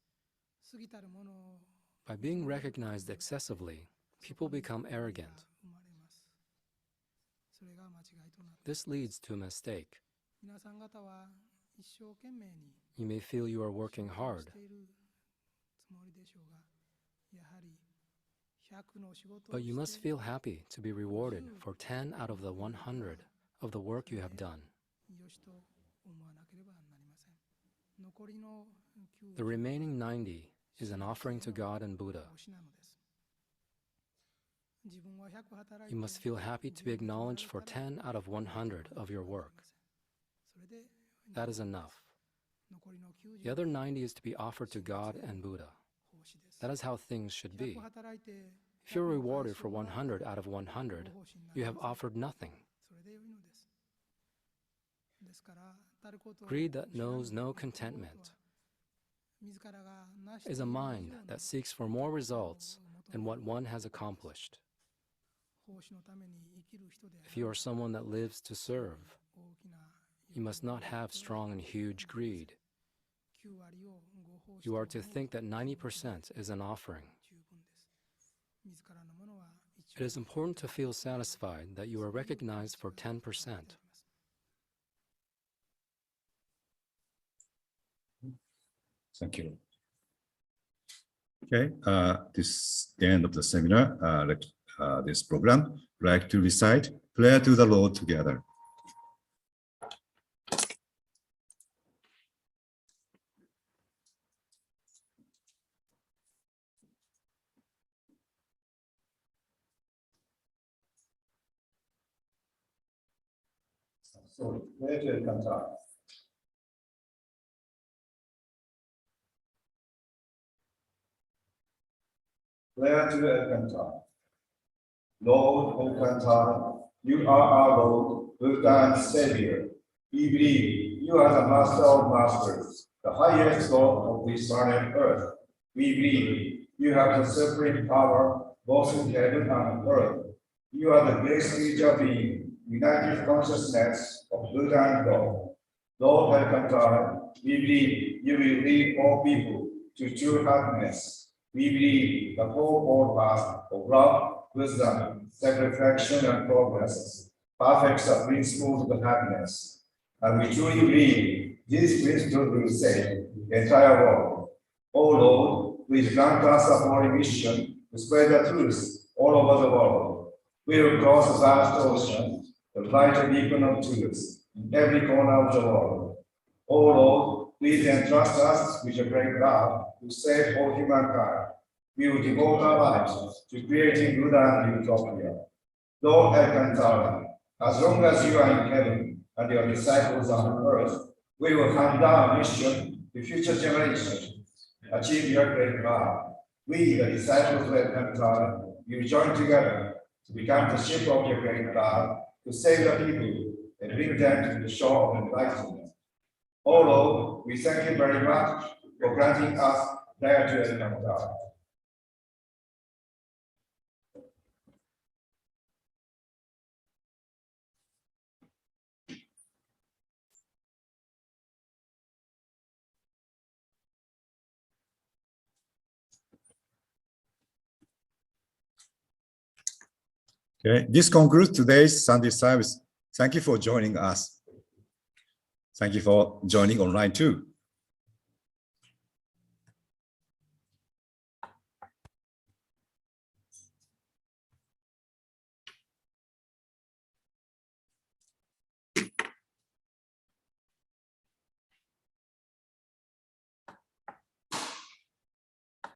S2: 過ぎたるものを
S3: By being recognized excessively, people become arrogant.
S2: 生まれます。それが間違いとなって、
S3: This leads to a mistake.
S2: 皆さん方は一生懸命に
S3: You may feel you are working
S2: 仕事を
S3: hard,
S2: しているつもりでしょうが、やはり100の仕事を
S3: but you must
S2: して
S3: feel happy to be rewarded for 10 out of the 100 of the work you have done.
S2: よしと思わなければなりません。残りの
S3: The remaining 90 is an offering to God and Buddha.
S2: 奉仕なのです。自分は100働いて
S3: You must feel happy to be acknowledged for 10 out of 100 of your work.
S2: それで
S3: That is enough.
S2: 残りの
S3: The other 90 is to be offered to God and Buddha.
S2: 奉仕です。
S3: That is how things should be.
S2: 100働いて
S3: If you're rewarded for 100 out of 100, you have offered nothing.
S2: それで良いのです。ですから、たることを
S3: Greed that
S2: 知らぬ
S3: knows no
S2: ことは
S3: contentment
S2: 自らが成してい
S3: is
S2: る
S3: a
S2: 以上
S3: mind
S2: の
S3: that seeks for more results than what one has accomplished.
S2: 奉仕のために生きる人であ
S3: If you are someone that lives to serve,
S2: 大きな
S3: you must not have strong and huge greed.
S2: 9割をご奉仕
S3: You
S2: と
S3: are to
S2: 思う
S3: think that 90% is an offering.
S2: 十分です。自らのものは一
S3: It is important to feel satisfied that you are recognized for 10%.
S1: Thank you. Okay, this is the end of the seminar. This program, like to recite prayer to the Lord together. So, prayer to the cantar. Prayer to Alcantara. Lord Alcantara, you are our Lord, Buddha and Savior. We believe you are the Master of Masters, the highest Lord of this planet Earth. We believe you have the supreme power both in heaven and earth. You are the great spiritual being, united consciousness of Buddha and God. Lord Alcantara, we believe you will lead all people to true happiness. We believe the fourfold path of love, wisdom, self-reflection, and progress perfects the principles of happiness. And we truly believe these principles will save the entire world. O Lord, please grant us a holy mission to spread the truth all over the world. We will cross the vast ocean, the light a beacon of truth in every corner of the world. O Lord, please entrust us with your great love to save all humankind. We will devote our lives to creating Buddha and utopia. Lord Alcantara, as long as you are in heaven and your disciples are on earth, we will hand down our mission to future generations. Achieve your great love. We, the disciples of Alcantara, will join together to become the ship of your great love to save the people and bring them to the shore of enlightenment. Oh Lord, we thank you very much for granting us prayer to Alcantara. Okay, this concludes today's Sunday service. Thank you for joining us. Thank you for joining online too.